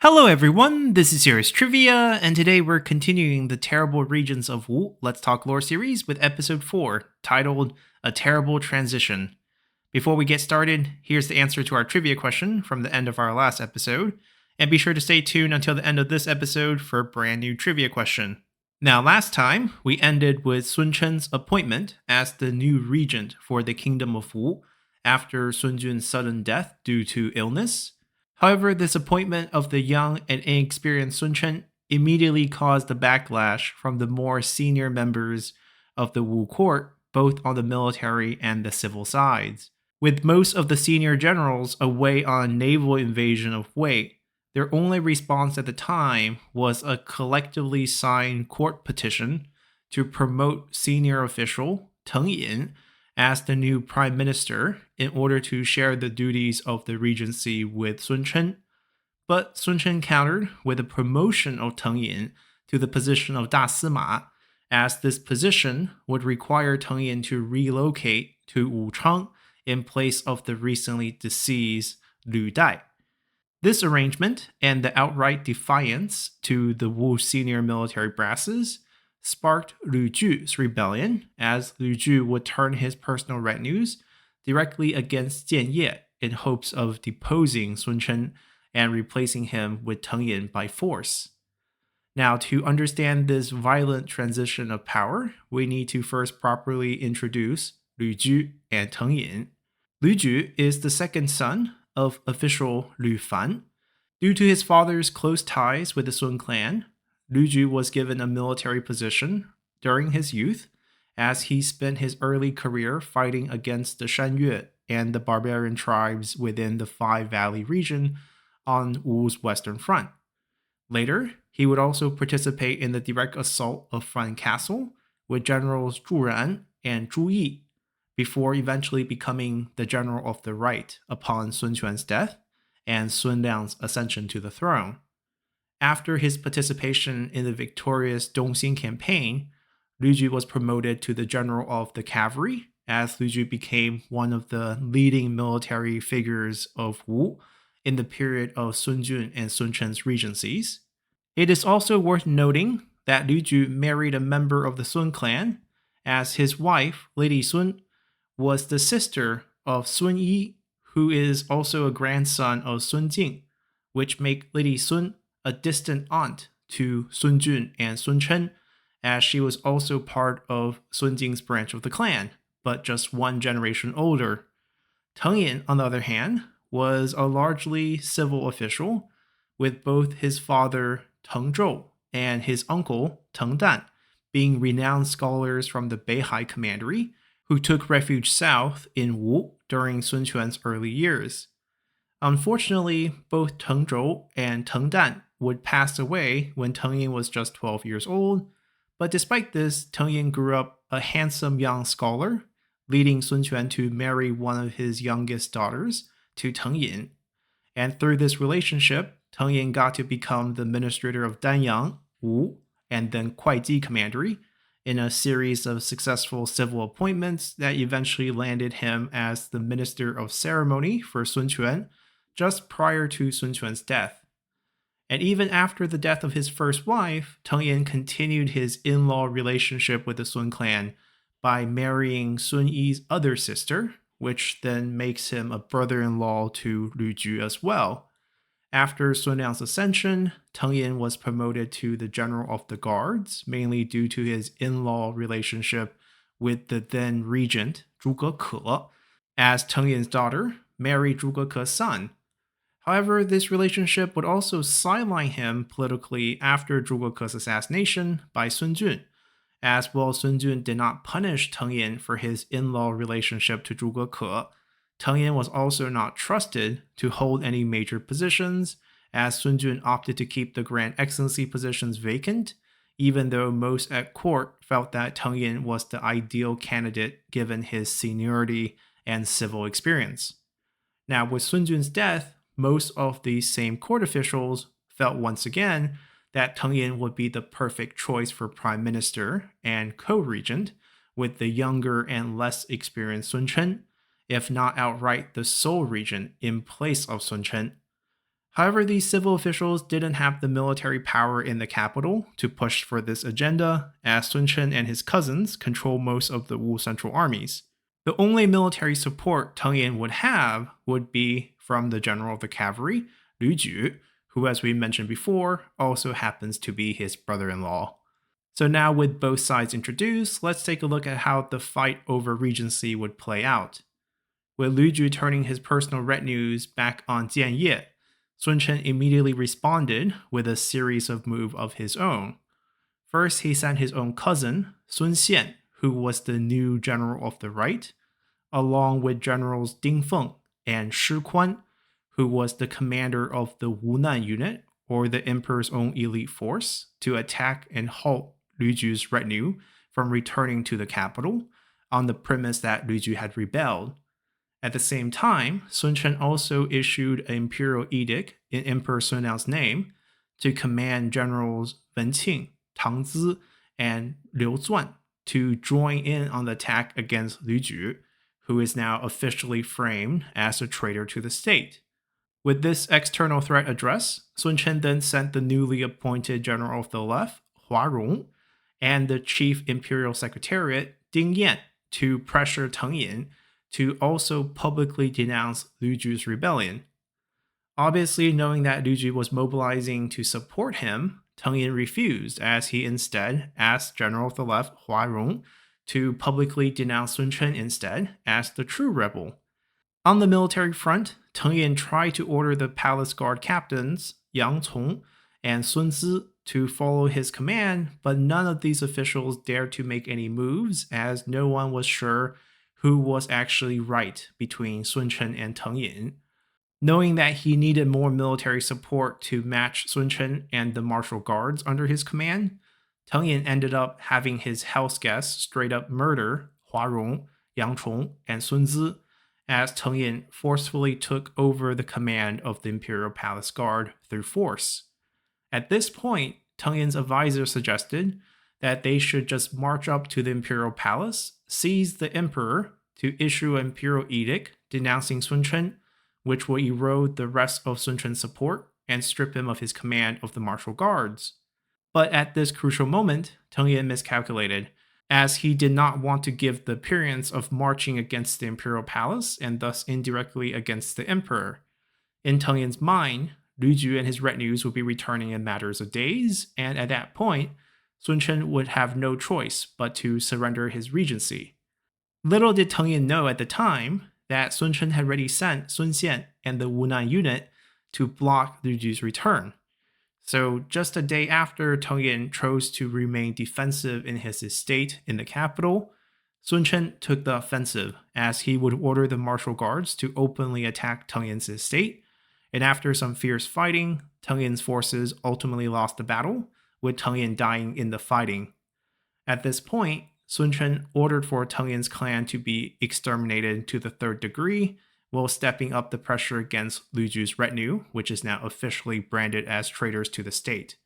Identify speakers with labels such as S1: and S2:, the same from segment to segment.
S1: Hello everyone, this is Serious Trivia, and today we're continuing the Terrible Regents of Wu Let's Talk Lore series with episode 4, titled A Terrible Transition. Before we get started, here's the answer to our trivia question from the end of our last episode, and be sure to stay tuned until the end of this episode for a brand new trivia question. Now, last time, we ended with Sun Chen's appointment as the new regent for the Kingdom of Wu after Sun Jun's sudden death due to illness. However, this appointment of the young and inexperienced Sun Chen immediately caused a backlash from the more senior members of the Wu court, both on the military and the civil sides. With most of the senior generals away on naval invasion of Wei, their only response at the time was a collectively signed court petition to promote senior official Teng Yin as the new prime minister in order to share the duties of the regency with Sun Chen. But Sun Chen countered with a promotion of Teng Yin to the position of Da Sima, as this position would require Teng Yin to relocate to Wuchang in place of the recently deceased Lu Dai. This arrangement and the outright defiance to the Wu senior military brasses sparked Lu Ju's rebellion, as Lu Ju would turn his personal retinues directly against Jian Ye in hopes of deposing Sun Chen and replacing him with Teng Yin by force. Now, to understand this violent transition of power, we need to first properly introduce Lu Ju and Teng Yin. Lu Ju is the second son of official Lu Fan. Due to his father's close ties with the Sun clan, Lu Ju was given a military position during his youth, as he spent his early career fighting against the Shan Yue and the barbarian tribes within the Five Valley region on Wu's western front. Later, he would also participate in the direct assault of Fan Castle with generals Zhu Ran and Zhu Yi, before eventually becoming the general of the right upon Sun Quan's death and Sun Liang's ascension to the throne. After his participation in the victorious Dongxing campaign, Lu Ju was promoted to the general of the cavalry, as Lu Ju became one of the leading military figures of Wu in the period of Sun Jun and Sun Chen's regencies. It is also worth noting that Lu Ju married a member of the Sun clan, as his wife, Lady Sun, was the sister of Sun Yi, who is also a grandson of Sun Jing, which make Lady Sun a distant aunt to Sun Jun and Sun Chen, as she was also part of Sun Jing's branch of the clan, but just one generation older. Teng Yin, on the other hand, was a largely civil official, with both his father Teng Zhou and his uncle Teng Dan being renowned scholars from the Beihai Commandery who took refuge south in Wu during Sun Quan's early years. Unfortunately, both Teng Zhou and Teng Dan would pass away when Teng Yin was just 12 years old, but despite this, Teng Yin grew up a handsome young scholar, leading Sun Quan to marry one of his youngest daughters to Teng Yin. And through this relationship, Teng Yin got to become the administrator of Danyang, Wu, and then Kuaiji Commandery, in a series of successful civil appointments that eventually landed him as the Minister of Ceremony for Sun Quan just prior to Sun Quan's death. And even after the death of his first wife, Teng Yin continued his in-law relationship with the Sun clan by marrying Sun Yi's other sister, which then makes him a brother-in-law to Lu Ju as well. After Sun Liang's ascension, Teng Yin was promoted to the general of the guards, mainly due to his in-law relationship with the then regent, Zhuge Ke, as Teng Yin's daughter married Zhuge Ke's son. However, this relationship would also sideline him politically after Zhuge Ke's assassination by Sun Jun, as while Sun Jun did not punish Teng Yin for his in-law relationship to Zhuge Ke, Teng Yin was also not trusted to hold any major positions, as Sun Jun opted to keep the Grand Excellency positions vacant, even though most at court felt that Teng Yin was the ideal candidate given his seniority and civil experience. Now, with Sun Jun's death, most of these same court officials felt once again that Teng Yin would be the perfect choice for prime minister and co-regent, with the younger and less experienced Sun Chen, if not outright the sole regent in place of Sun Chen. However, these civil officials didn't have the military power in the capital to push for this agenda, as Sun Chen and his cousins control most of the Wu central armies. The only military support Teng Yin would have would be from the general of the cavalry, Lu Ju, who, as we mentioned before, also happens to be his brother-in-law. So now with both sides introduced, let's take a look at how the fight over Regency would play out. With Lu Ju turning his personal retinues back on Jianye, Sun Chen immediately responded with a series of moves of his own. First, he sent his own cousin, Sun Xian, who was the new general of the right, along with generals Ding Feng and Shi Kuan, who was the commander of the Wunan unit, or the emperor's own elite force, to attack and halt Lu Ju's retinue from returning to the capital, on the premise that Lu Ju had rebelled. At the same time, Sun Chen also issued an imperial edict in Emperor Sun Liang's name to command generals Wen Qing, Tang Zi, and Liu Zuan to join in on the attack against Lu Ju, who is now officially framed as a traitor to the state. With this external threat addressed, Sun Chen then sent the newly appointed general of the left, Hua Rong, and the chief imperial secretariat, Ding Yan, to pressure Teng Yin to also publicly denounce Lu Ju's rebellion. Obviously, knowing that Lu Ju was mobilizing to support him, Teng Yin refused, as he instead asked General of the Left Hua Rong to publicly denounce Sun Chen instead as the true rebel. On the military front, Teng Yin tried to order the palace guard captains, Yang Cong and Sun Zi, to follow his command, but none of these officials dared to make any moves, as no one was sure who was actually right between Sun Chen and Teng Yin. Knowing that he needed more military support to match Sun Chen and the martial guards under his command, Teng Yin ended up having his house guests straight up murder Hua Rong, Yang Chong, and Sun Zi, as Teng Yin forcefully took over the command of the Imperial Palace Guard through force. At this point, Teng Yin's advisor suggested that they should just march up to the Imperial Palace, seize the Emperor to issue an Imperial edict denouncing Sun Chen, which will erode the rest of Sun Chen's support and strip him of his command of the martial guards. But at this crucial moment, Teng Yin miscalculated, as he did not want to give the appearance of marching against the Imperial Palace and thus indirectly against the Emperor. In Teng Yin's mind, Lu Ju and his retinues would be returning in matters of days, and at that point, Sun Chen would have no choice but to surrender his regency. Little did Teng Yin know at the time that Sun Chen had already sent Sun Xian and the Wunan unit to block Lu Ju's return. So just a day after Teng Yin chose to remain defensive in his estate in the capital, Sun Chen took the offensive, as he would order the martial guards to openly attack Teng Yin's estate, and after some fierce fighting, Teng Yin's forces ultimately lost the battle, with Teng Yin dying in the fighting. At this point, Sun Chen ordered for Teng Yin's clan to be exterminated to the third degree, while stepping up the pressure against Lu Ju's retinue, which is now officially branded as traitors to the state.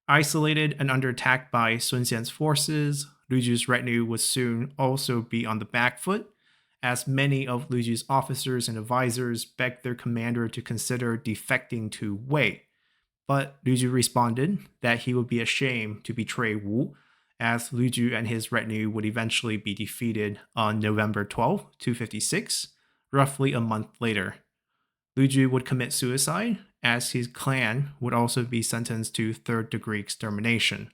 S1: Isolated and under attack by Sun Xian's forces, Lu Ju's retinue would soon also be on the back foot, as many of Lu Ju's officers and advisors begged their commander to consider defecting to Wei. But Lu Ju responded that he would be ashamed to betray Wu, as Lu Ju and his retinue would eventually be defeated on November 12, 256, roughly a month later. Lu Ju would commit suicide, as his clan would also be sentenced to third-degree extermination.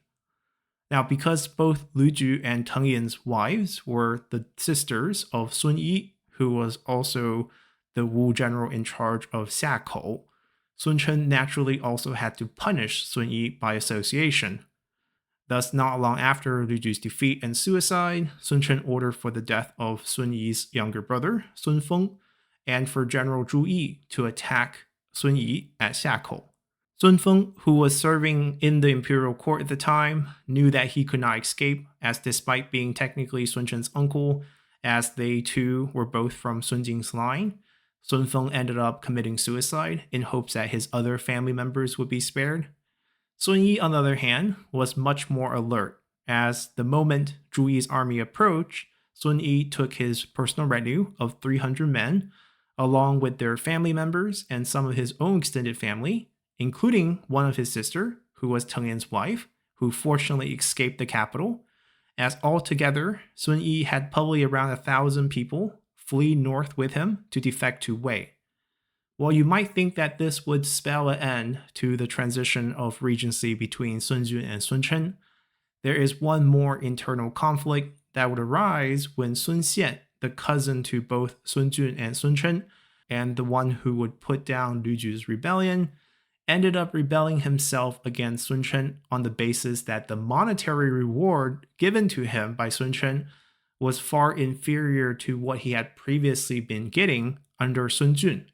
S1: Now, because both Lu Ju and Teng Yin's wives were the sisters of Sun Yi, who was also the Wu general in charge of Xiakou, Sun Chen naturally also had to punish Sun Yi by association. Thus, not long after Lu Ju's defeat and suicide, Sun Chen ordered for the death of Sun Yi's younger brother, Sun Feng, and for General Zhu Yi to attack Sun Yi at Xiakou. Sun Feng, who was serving in the imperial court at the time, knew that he could not escape, as despite being technically Sun Chen's uncle, as they too were both from Sun Jing's line, Sun Feng ended up committing suicide in hopes that his other family members would be spared. Sun Yi, on the other hand, was much more alert, as the moment Zhu Yi's army approached, Sun Yi took his personal retinue of 300 men, along with their family members and some of his own extended family, including one of his sister, who was Teng Yan's wife, who fortunately escaped the capital, as altogether, Sun Yi had probably around 1,000 people flee north with him to defect to Wei. While you might think that this would spell an end to the transition of regency between Sun Jun and Sun Chen, there is one more internal conflict that would arise when Sun Xian, the cousin to both Sun Jun and Sun Chen, and the one who would put down Lu Ju's rebellion, ended up rebelling himself against Sun Chen on the basis that the monetary reward given to him by Sun Chen was far inferior to what he had previously been getting under Sun Jun.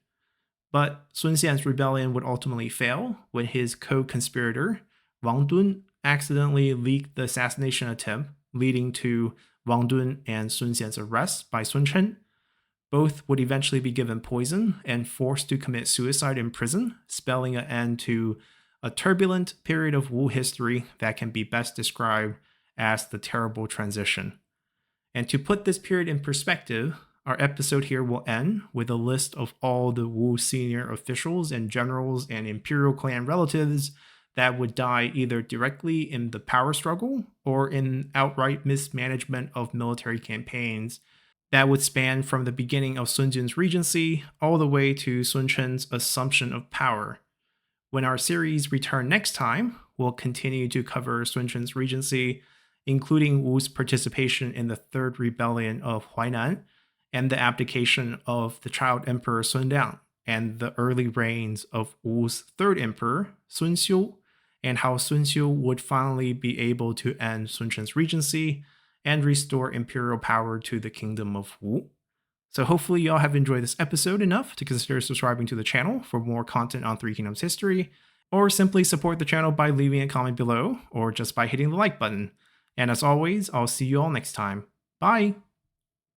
S1: But Sun Xian's rebellion would ultimately fail when his co-conspirator, Wang Dun, accidentally leaked the assassination attempt, leading to Wang Dun and Sun Xian's arrest by Sun Chen. Both would eventually be given poison and forced to commit suicide in prison, spelling an end to a turbulent period of Wu history that can be best described as the terrible transition. And to put this period in perspective, our episode here will end with a list of all the Wu senior officials and generals and imperial clan relatives that would die either directly in the power struggle or in outright mismanagement of military campaigns that would span from the beginning of Sun Jun's regency all the way to Sun Chen's assumption of power. When our series return next time, we'll continue to cover Sun Chen's regency, including Wu's participation in the Third Rebellion of Huainan and the abdication of the child emperor Sun Liang, and the early reigns of Wu's third emperor, Sun Xiu, and how Sun Xiu would finally be able to end Sun Chen's regency and restore imperial power to the kingdom of Wu. So hopefully y'all have enjoyed this episode enough to consider subscribing to the channel for more content on Three Kingdoms history, or simply support the channel by leaving a comment below, or just by hitting the like button. And as always, I'll see you all next time. Bye!